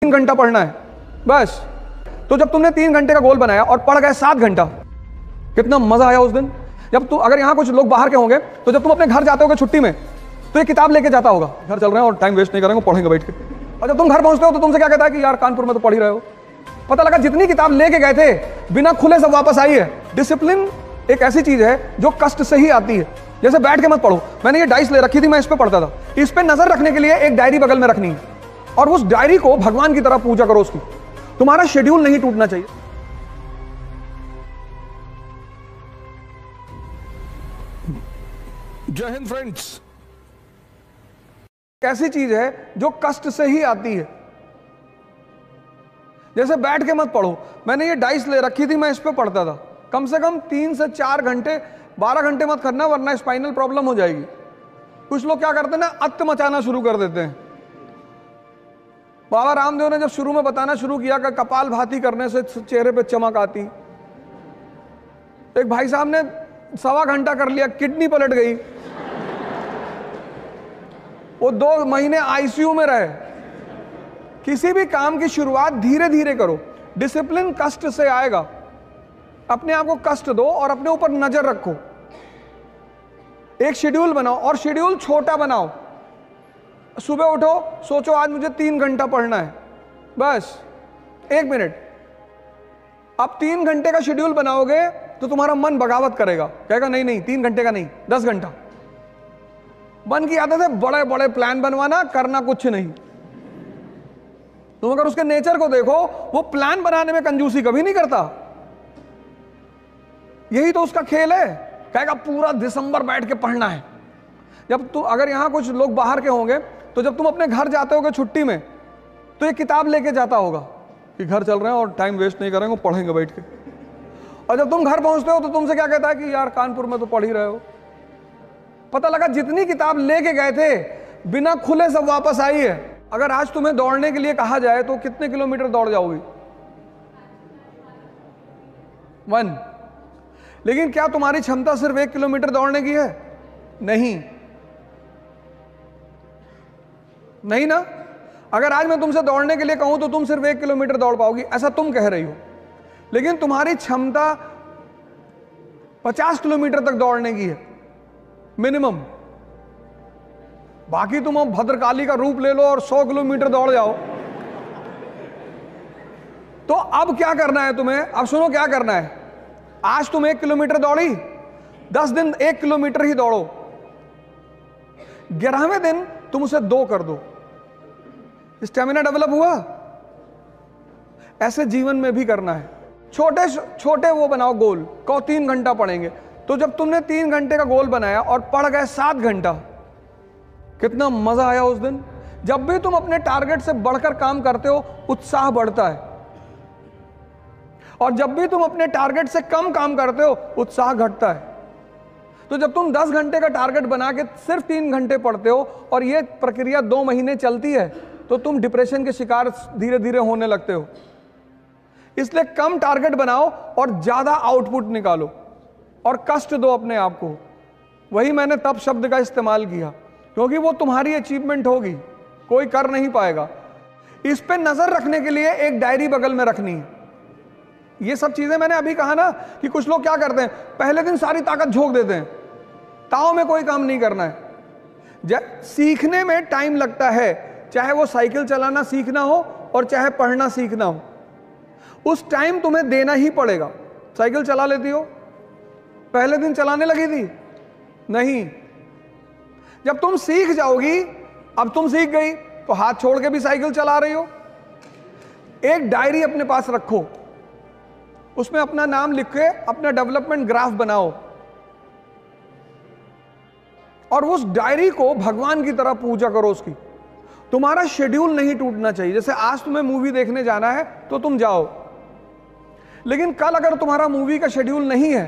3 घंटा पढ़ना है बस। तो जब तुमने 3 घंटे का गोल बनाया और पढ़ गए 7 घंटा, कितना मजा आया उस दिन। जब तुम, अगर यहां कुछ लोग बाहर के होंगे तो जब तुम अपने घर जाते होगे छुट्टी में तो ये किताब लेके जाता होगा, घर चल रहे हैं और टाइम वेस्ट नहीं करेंगे, पढ़ेंगे बैठ के। और जब तुम घर पहुंचते हो तो तुमसे क्या कहता है कि यार कानपुर में तो पढ़ ही रहे हो। पता लगा जितनी किताब लेके गए थे बिना खुले सब वापस आई है। डिसिप्लिन एक ऐसी चीज है जो कष्ट से ही आती है। जैसे बैठ के मत पढ़ो, मैंने ये डाइस ले रखी थी, मैं इस पे पढ़ता था। इस पे नजर रखने के लिए एक डायरी बगल में रखनी है और उस डायरी को भगवान की तरह पूजा करो उसकी। तुम्हारा शेड्यूल नहीं टूटना चाहिए। जय हिंद फ्रेंड्स। ऐसी चीज है जो कष्ट से ही आती है। जैसे बैठ के मत पढ़ो, मैंने ये डाइस ले रखी थी, मैं इस पे पढ़ता था। कम से कम 3 से 4 घंटे, 12 घंटे मत करना वरना स्पाइनल प्रॉब्लम हो जाएगी। कुछ लोग क्या करते हैं ना, अत्त मचाना शुरू कर देते हैं। बाबा रामदेव ने जब शुरू में बताना शुरू किया कि कपाल भाती करने से चेहरे पे चमक आती, एक भाई साहब ने 1.25 घंटा कर लिया, किडनी पलट गई, वो 2 महीने आईसीयू में रहे। किसी भी काम की शुरुआत धीरे धीरे करो। डिसिप्लिन कष्ट से आएगा। अपने आप को कष्ट दो और अपने ऊपर नजर रखो। एक शेड्यूल बनाओ और शेड्यूल छोटा बनाओ। सुबह उठो, सोचो आज मुझे 3 घंटा पढ़ना है, बस 1 मिनट। अब 3 घंटे का शेड्यूल बनाओगे तो तुम्हारा मन बगावत करेगा, कहेगा नहीं नहीं 3 घंटे का नहीं, 10 घंटा। मन की आदत है बड़े बड़े प्लान बनवाना, करना कुछ नहीं। तुम अगर उसके नेचर को देखो, वो प्लान बनाने में कंजूसी कभी नहीं करता। यही तो उसका खेल है, कहेगा पूरा दिसंबर बैठ के पढ़ना है। जब तुम, अगर यहां कुछ लोग बाहर के होंगे तो जब तुम अपने घर जाते होगे छुट्टी में तो ये किताब लेके जाता होगा कि घर चल रहे हैं और टाइम वेस्ट नहीं करेंगे, पढ़ेंगे बैठ के। और जब तुम घर पहुंचते हो तो तुमसे क्या कहता है कि यार कानपुर में तो पढ़ ही रहे हो। पता लगा जितनी किताब लेके गए थे बिना खुले सब वापस आई है। अगर आज तुम्हें दौड़ने के लिए कहा जाए तो कितने किलोमीटर दौड़ जाओगी? 1। लेकिन क्या तुम्हारी क्षमता सिर्फ 1 किलोमीटर दौड़ने की है? नहीं, नहीं ना। अगर आज मैं तुमसे दौड़ने के लिए कहूं तो तुम सिर्फ 1 किलोमीटर दौड़ पाओगी, ऐसा तुम कह रही हो। लेकिन तुम्हारी क्षमता 50 किलोमीटर तक दौड़ने की है मिनिमम। बाकी तुम अब भद्रकाली का रूप ले लो और 100 किलोमीटर दौड़ जाओ। तो अब क्या करना है तुम्हें? अब सुनो क्या करना है। आज तुम 1 किलोमीटर दौड़ी, 10 दिन 1 किलोमीटर ही दौड़ो। 11वें दिन तुम उसे 2 कर दो। स्टेमिना डेवलप हुआ। ऐसे जीवन में भी करना है। छोटे छोटे वो बनाओ गोल। कहो 3 घंटा पढ़ेंगे, तो जब तुमने 3 घंटे का गोल बनाया और पढ़ गए 7 घंटा, कितना मजा आया उस दिन। जब भी तुम अपने टारगेट से बढ़कर काम करते हो, उत्साह बढ़ता है। और जब भी तुम अपने टारगेट से कम काम करते हो, उत्साह घटता है। तो जब तुम 10 घंटे का टारगेट बना के सिर्फ 3 घंटे पढ़ते हो और ये प्रक्रिया 2 महीने चलती है, तो तुम डिप्रेशन के शिकार धीरे धीरे होने लगते हो। इसलिए कम टारगेट बनाओ और ज्यादा आउटपुट निकालो और कष्ट दो अपने आप को। वही मैंने तप शब्द का इस्तेमाल किया, क्योंकि वो तुम्हारी अचीवमेंट होगी, कोई कर नहीं पाएगा। इस पे नजर रखने के लिए एक डायरी बगल में रखनी है। ये सब चीजें मैंने अभी कहा ना कि कुछ लोग क्या करते हैं, पहले दिन सारी ताकत झोंक देते हैं, ताव में कोई काम नहीं करना है। सीखने में टाइम लगता है, चाहे वो साइकिल चलाना सीखना हो और चाहे पढ़ना सीखना हो। उस टाइम तुम्हें देना ही पड़ेगा। साइकिल चला लेती हो? पहले दिन चलाने लगी थी? नहीं। जब तुम सीख जाओगी, अब तुम सीख गई तो हाथ छोड़ के भी साइकिल चला रही हो। एक डायरी अपने पास रखो, उसमें अपना नाम लिख के अपना डेवलपमेंट ग्राफ बनाओ और उस डायरी को भगवान की तरह पूजा करो उसकी। तुम्हारा शेड्यूल नहीं टूटना चाहिए। जैसे आज तुम्हें मूवी देखने जाना है तो तुम जाओ, लेकिन कल अगर तुम्हारा मूवी का शेड्यूल नहीं है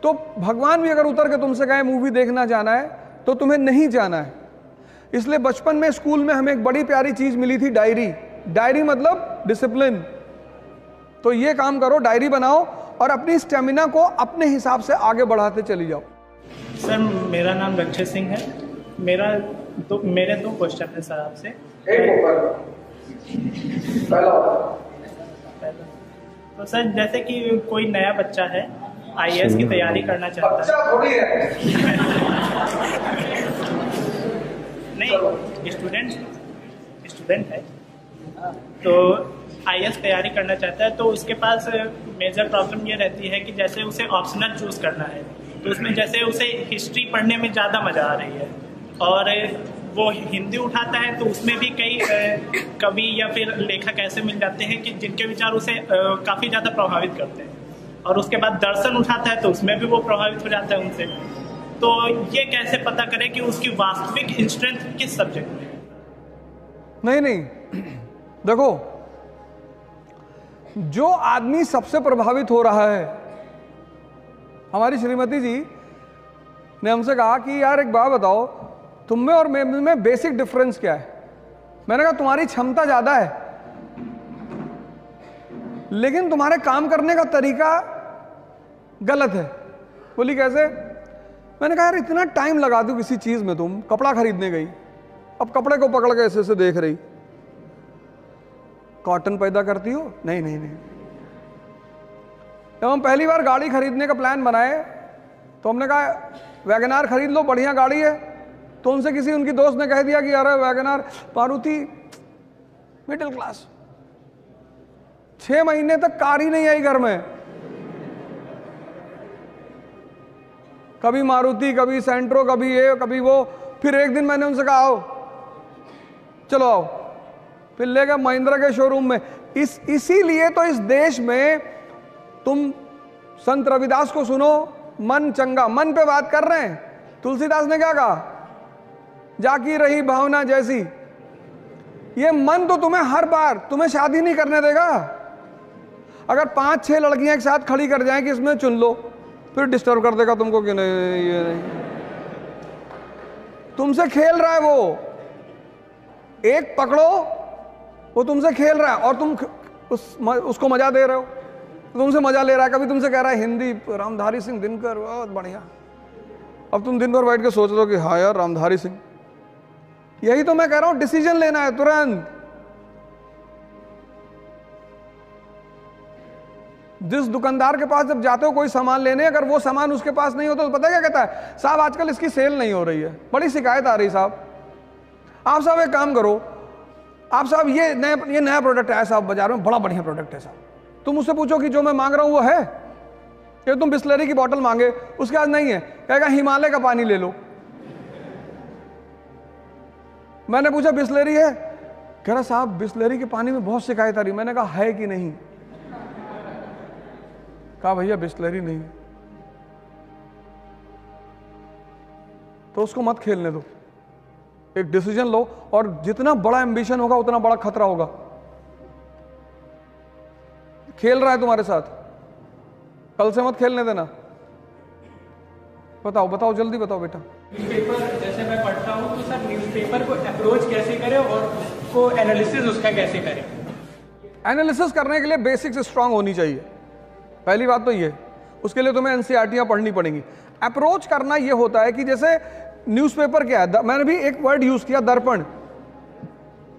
तो भगवान भी अगर उतर के तुमसे कहे मूवी देखना जाना है तो तुम्हें नहीं जाना है। इसलिए बचपन में स्कूल में हमें एक बड़ी प्यारी चीज मिली थी, डायरी। डायरी मतलब डिसिप्लिन। तो ये काम करो, डायरी बनाओ और अपनी स्टेमिना को अपने हिसाब से आगे बढ़ाते चली जाओ। सर मेरा नाम रक्षित सिंह है। मेरे 2 क्वेश्चन है सर आपसे। तो सर जैसे कि कोई नया बच्चा है आईएएस की तैयारी करना चाहता है, नहीं स्टूडेंट है, तो आईएएस तैयारी करना चाहता है, तो उसके पास मेजर प्रॉब्लम ये रहती है कि जैसे उसे ऑप्शनल चूज करना है, तो उसमें जैसे उसे हिस्ट्री पढ़ने में ज़्यादा मज़ा आ रही है और वो हिंदी उठाता है तो उसमें भी कई कवि या फिर लेखक ऐसे मिल जाते हैं कि जिनके विचार उसे काफ़ी ज़्यादा प्रभावित करते हैं, और उसके बाद दर्शन उठाता है तो उसमें भी वो प्रभावित हो जाता है उनसे। तो ये कैसे पता करें कि उसकी वास्तविक स्ट्रेंथ किस सब्जेक्ट में है? नहीं देखो, जो आदमी सबसे प्रभावित हो रहा है, हमारी श्रीमती जी ने हमसे कहा कि यार एक बात बताओ, तुम में और मैं में बेसिक डिफरेंस क्या है? मैंने कहा तुम्हारी क्षमता ज्यादा है लेकिन तुम्हारे काम करने का तरीका गलत है। बोली कैसे? मैंने कहा यार इतना टाइम लगा दो किसी चीज में, तुम कपड़ा खरीदने गई, अब कपड़े को पकड़ के ऐसे देख रही, कॉटन पैदा करती हो? नहीं नहीं नहीं। जब हम पहली बार गाड़ी खरीदने का प्लान बनाए तो हमने कहा वैगनार खरीद लो, बढ़िया गाड़ी है। तो उनसे किसी उनकी दोस्त ने कह दिया कि यार वैगनार, मारुति मिडिल क्लास। 6 महीने तक कार ही नहीं आई घर में, कभी मारुति, कभी सेंट्रो, कभी ये कभी वो। फिर एक दिन मैंने उनसे कहा आओ चलो आओ, फिर ले गए महिंद्रा के शोरूम में। इसीलिए तो इस देश में तुम संत रविदास को सुनो, मन चंगा, मन पे बात कर रहे हैं। तुलसीदास ने क्या कहा? जाकी रही भावना जैसी। ये मन तो तुम्हें हर बार तुम्हें शादी नहीं करने देगा। अगर 5-6 लड़कियां एक साथ खड़ी कर जाएं कि इसमें चुन लो, फिर डिस्टर्ब कर देगा तुमको कि नहीं ये नहीं। तुमसे खेल रहा है वो, एक पकड़ो, वो तुमसे खेल रहा है और तुम उसको मजा दे रहे हो, तुमसे मजा ले रहा है। कभी तुमसे कह रहा है हिंदी, रामधारी सिंह दिनकर, बहुत बढ़िया। अब तुम दिन भर बैठ के सोच रहे हो कि हाँ यार रामधारी सिंह। यही तो मैं कह रहा हूं, डिसीजन लेना है तुरंत। जिस दुकानदार के पास जब जाते हो कोई सामान लेने, अगर वो सामान उसके पास नहीं होता तो पता क्या कहता है? साहब आजकल इसकी सेल नहीं हो रही है, बड़ी शिकायत आ रही साहब। आप साहब एक काम करो, आप साहब ये नया प्रोडक्ट आया साहब बाजार में, बड़ा बढ़िया प्रोडक्ट है साहब। तुम उससे पूछो कि जो मैं मांग रहा हूं वो है? कि तुम बिस्लरी की बोतल मांगे, उसके बाद नहीं है, कहेगा हिमालय का पानी ले लो। मैंने पूछा बिस्लरी है? कह रहा साहब बिस्लरी के पानी में बहुत शिकायत आ रही। मैंने कहा है कि नहीं? कहा भैया बिस्लरी नहीं है। तो उसको मत खेलने दो, एक डिसीजन लो। और जितना बड़ा एम्बिशन होगा उतना बड़ा खतरा होगा। खेल रहा है तुम्हारे साथ, कल से मत खेलने देना। बताओ बताओ जल्दी बताओ बेटा। न्यूज़पेपर जैसे मैं पढ़ता हूँ तो सर न्यूज़पेपर को अप्रोच कैसे करें और उसको एनालिसिस उसका कैसे करें? एनालिसिस करने के लिए बेसिक्स स्ट्रांग होनी चाहिए, पहली बात तो ये। उसके लिए तुम्हें एनसीईआरटीयां पढ़नी पड़ेंगी। अप्रोच करना ये होता है कि जैसे न्यूज़पेपर क्या है, मैंने भी एक वर्ड यूज किया, दर्पण।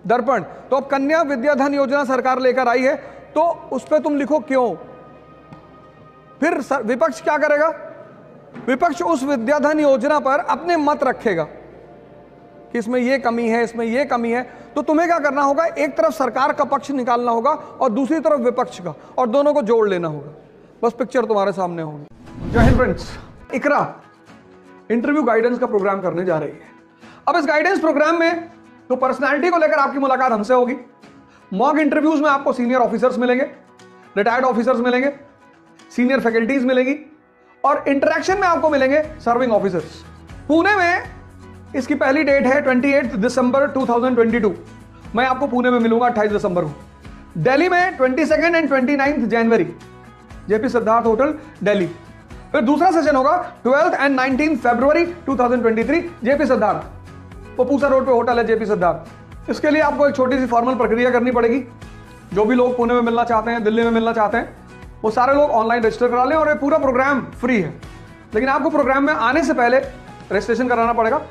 दर्पण तो अब कन्या विद्याधन योजना सरकार लेकर आई है, तो उस पर तुम लिखो क्यों। फिर विपक्ष क्या करेगा? विपक्ष उस विद्याधन योजना पर अपने मत रखेगा कि इसमें ये कमी है, इसमें ये कमी है। तो तुम्हें क्या करना होगा? एक तरफ सरकार का पक्ष निकालना होगा और दूसरी तरफ विपक्ष का, और दोनों को जोड़ लेना होगा। बस पिक्चर तुम्हारे सामने होगी। जय हिंद फ्रेंड्स, इकरा इंटरव्यू गाइडेंस का प्रोग्राम करने जा रही है। अब इस गाइडेंस प्रोग्राम में तो पर्सनालिटी को लेकर आपकी मुलाकात हमसे होगी। मॉक इंटरव्यूज में आपको सीनियर ऑफिसर्स मिलेंगे, रिटायर्ड ऑफिसर्स मिलेंगे, सीनियर फैकल्टीज मिलेगी, और इंटरेक्शन में आपको मिलेंगे सर्विंग ऑफिसर्स। पुणे में इसकी पहली डेट है 28 दिसंबर 2022। मैं आपको पुणे में मिलूंगा 28 दिसंबर को। दिल्ली में 22 and 29 January, JP Siddharth hotel Delhi. फिर दूसरा सेशन होगा 12 एंड 19 फरवरी 2023, जेपी सिद्धार्थ, वो पूसा रोड पे होटल है जेपी सिद्धार्थ। इसके लिए आपको एक छोटी सी फॉर्मल प्रक्रिया करनी पड़ेगी। जो भी लोग पुणे में मिलना चाहते हैं, दिल्ली में मिलना चाहते हैं, वो सारे लोग ऑनलाइन रजिस्टर करा लें, और ये पूरा प्रोग्राम फ्री है। लेकिन आपको प्रोग्राम में आने से पहले रजिस्ट्रेशन कराना पड़ेगा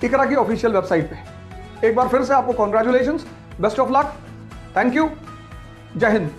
इकरा की ऑफिशियल वेबसाइट पे। एक बार फिर से आपको congratulations, best of luck, thank you, जय हिंद।